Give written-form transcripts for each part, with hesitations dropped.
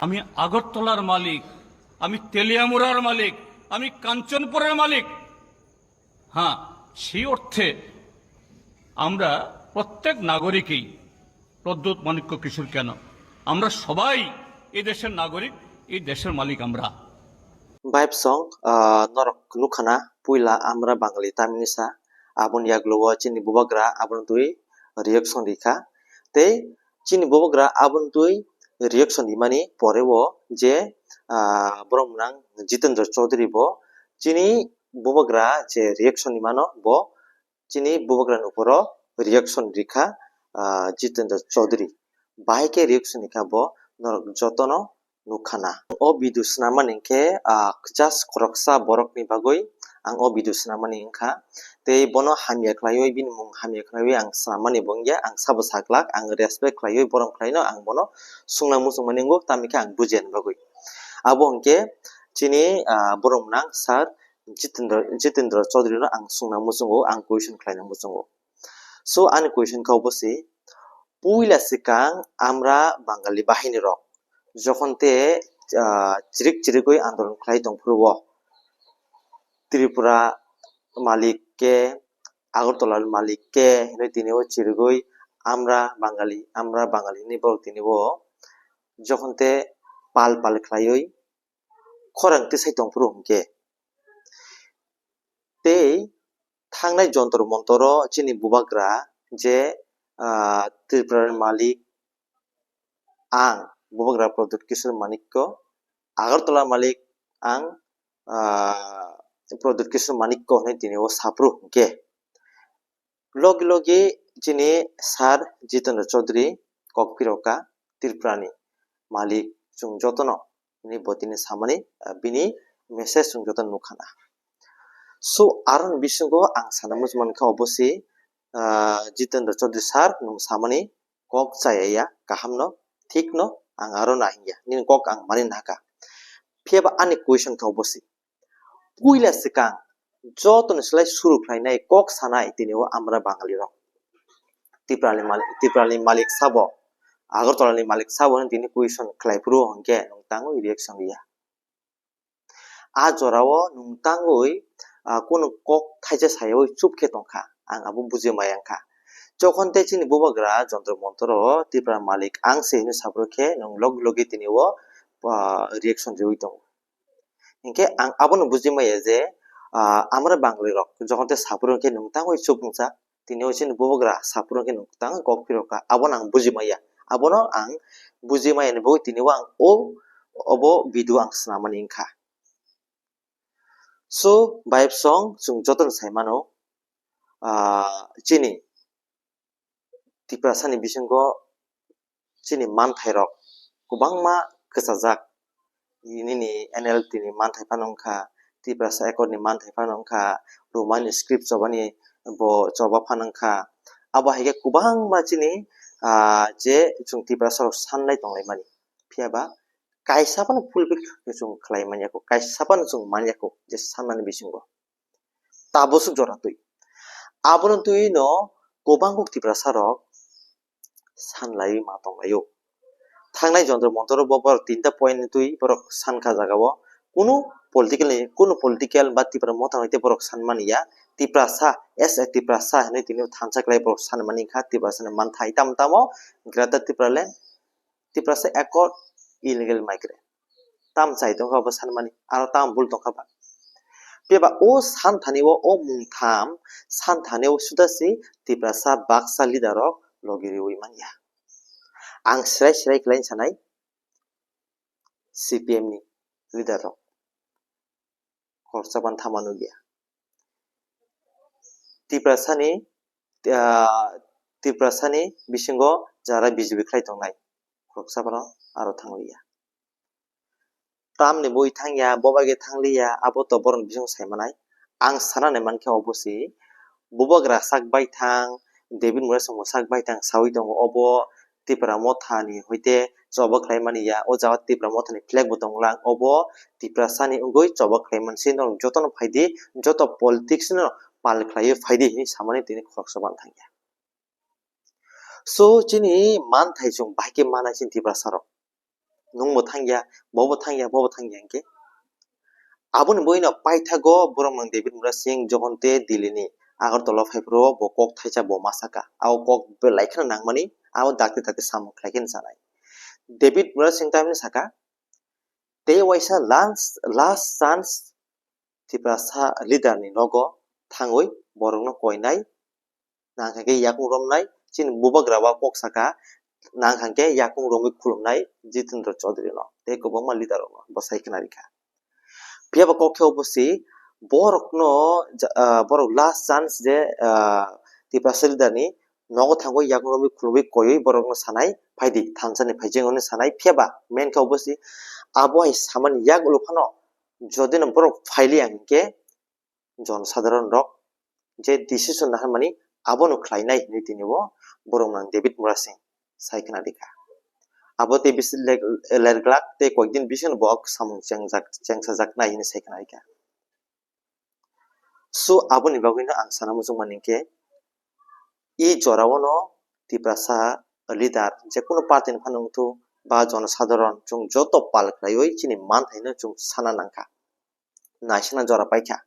আমি আগরতলার মালিক, আমি তেলিয়ামুড়ার মালিক, আমি কাঞ্চনপুরের মালিক। হ্যাঁ, সেই অর্থে আমরা প্রত্যেক নাগরিকই, প্রদ্যুৎ মাণিক্য কিশোর কেন, আমরা সবাই এই দেশের নাগরিক, এই দেশের মালিক আমরা। Vibe song norok nukhana puila amra bangali taminisa abon yaglowo chini bubagra abon tui reaction rikha tei chini bubagra abon tui reaction imani porewo je borok nang Jitendra Chaudhary bo chini bubagra je reaction imano bo chini bubagra uporo reaction rikha Jitendra Chaudhary bai ke reaction rikha bo norok jotono nukhana o video snamani ke just koroksa borok ni bagoi ang o video snamani ingkha tei bono hamya khlaioi bini mung hamya khlaioi ang snamani bongya ang sabo saklak ang respect khlaioi borok khlaino ang bono sungna musung maningo tamike ang bujen bagoi abo hingke chini borok nang sir Jitendra Chaudhary no ang sungna musungo ang question khlaina musungo so ani question ka obosi puila sikang amra bangali bahini rok যখন তে চিরিক চিরিকই আন্দোলন খাই দংফুরব ত্রিপুরা মালিককে আগরতলার মালিককে হেনে তিনিও চিরিগই আমরা বাঙালি নি বল তিনিও যখন তে পাল পাল খাইই খরাংতে সাই দংফুর হমকে তেই থাংনাই যন্ত্র মন্তর চিনি বুবাগ্রা যে ত্রিপুরার মালিক ang bubagra Pradyut Kishore Manikko Agartala Malik ang Pradyut Kishore Manikko hone tini o sapru hingke logi logi chini sir Jitendra Chaudhary kokpiroka Tripurani Malik chung jotono ni botini samani bini message chung jotono nukhana so aron bisingo ang sanamus mankha obosi Jitendra Chaudhary sir nung samani kok chaya kahamno ঠিক no ang aro na hingya nin kok ang manin haka pheba ani question ka obosi puila sikang joton slai suru khlainai kok sanai tinio amra bangali rok tiprali malik sabo agartala ni malik sabo tini question khlaipuru hongke nungtango reaction ya a jorao nungtangoi kono kok thaija sayo chupke tongkha ang abo bujimaya যখন তে চিনি বুবাগ্রা যন্ত্র মন্ত্র ত্রিপুরা মালিক আংসে হিনে সাবরকে নং log লগে তিনিও reaction জই দং ইনকে আং আবনো বুজিমায়ে যে আমরা বাঙালি রক যখন তে সাবরকে নংতাং ওই সুপুংসা তিনিও চিনি বুবাগ্রা সাবরকে নংতাং গকপিরকা আবন আং বুজিমায়া আবনো আং বুজিমায়ে বই তিনিও আং ও অব ভিডিও আং স্নামানি ইনখা সো ভাইব সং जों যতন সাইমানো চিনি Tripura sani bisingo chini manthai rok kubangma kesajak ini NLT ni manthai panongkha Tripura sa ekor ni manthai panongkha Romani script chobani bo choba panongkha abo haike kubangma chini je chung Tripura sa sanlai tonglai mani phiaba kaisa pan fulfil chung khlai mani ko kaisa pan chung mani ko je sanmani bisingo tabosu joratui abon tui no kubanguk Tripura sa rok sanlai ma tonglayo thangnai যন্ত্র মন্ত্র ববর তিনটা point তুই বরক সানখা জাগাও কোনো political বা ত্রিপুরা মত হইতে বরক সানমানিয়া ত্রিপুরা সা এস এ ত্রিপুরা সা হনে তিনি থানসাকলাই বরক সানমানি খা ত্রিপুরা সানে মান থাই তামতামো গ্রাতা ত্রিপুরা সা একর ইলিগেল মাইগ্রে তাম চাই দং খাব সানমানি আর তাম বুল দং খাবা বেবা ও সান থানিও ও মুংথাম সান থানেও সুদাসি ত্রিপুরা সা Baksa লিডারক logiri uimanya ang sirai klain sanai CPM ni leader rok korsaban thamanu gya Tripura sani bisingo jara BJP khlai tongnai korsaban aro thangliya tamni boi thangya bobage thangliya abo to boron bising saimanai ang sanane mankhe obosi bubagra sakbai thang David Mura songo sakbai tang sawi dong obo Tripura mothani hoite jobo khlaimani ya o jawa Tripura mothani flag bo donglang obo Tripura sani ungoi jobo khlaiman sin dong jotono phaidi joto politics no pal khlaiye phaidi hini samani tini khoksaban thangya so chini man thai chung baike manai chin Tripura sarok nungbo thangya bobo thangya hingke aboni boino paithago borok mang David Mura Singh jokon te Delhi Agartala phaipro bo kok thaisa bo masaka ao kok belaikhana nangmani ao dakte samung khlaikhana sanai David Mura Singh tamni saka te waisa last chance Tiprasa leader ni nogo thangoi borokno koinai nangkhake yakung romnai chin bubagraba kok saka nangkhake yakung romoi khulumnai Jitendra Chaudhary no te kobangma leader no bosaikhana rikha phiaba kokhe obosi borok last chance je Tiprasa leader ni nogo thangoi yakung romoi khulumoi koyoi borokno sanai phaidi thamsani phaijengoni sanai phiaba main khe obosi abo hai samani yak ulufano যদি না borok phaili angke জনসাধারণ rok je decision naharmani abono khlainai hinui tinibo borok nang David Mura Singh saikhana rikha abo te bisi lerglak te koikdin bision bok samung chengsajak nai hinui saikhana rikha so aboni bagui ang sana mujung maningke I jorao no Tiprasa leader je kono party ni phanungtu ba জনসাধারণ chung joto palkhlaioi chini manthai no chung sana nangkha naisina jora paikha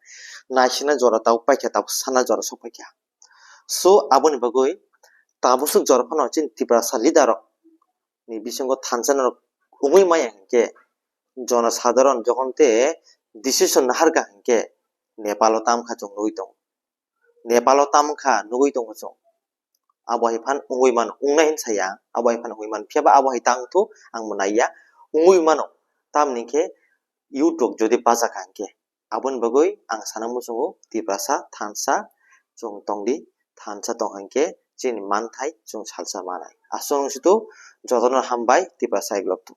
naisina jora tau paikha tau sana jora sok paikha so aboni bagui tabusuk jora phano chin Tiprasa leader rok ni bisingo thansana rok ungui maya hingke জনসাধারণ যখন te decision naharga hingke Nepalo tamkha chung nugui tongo Nepalo tamkha nugui tongo chung abo hai phan ungui mano ungnai hinsaya abo hai phan ungui mano phiaba abo hai tangtu ang monaiya ungui mano tamningke YouTube jodi bajaka hingke aboni bagui ang sana musungo Tiprasa thansa chung tongdi thansa tong hingke chini manthai chung salsa manai asung situ jotono hambai Tiprasa iglok tu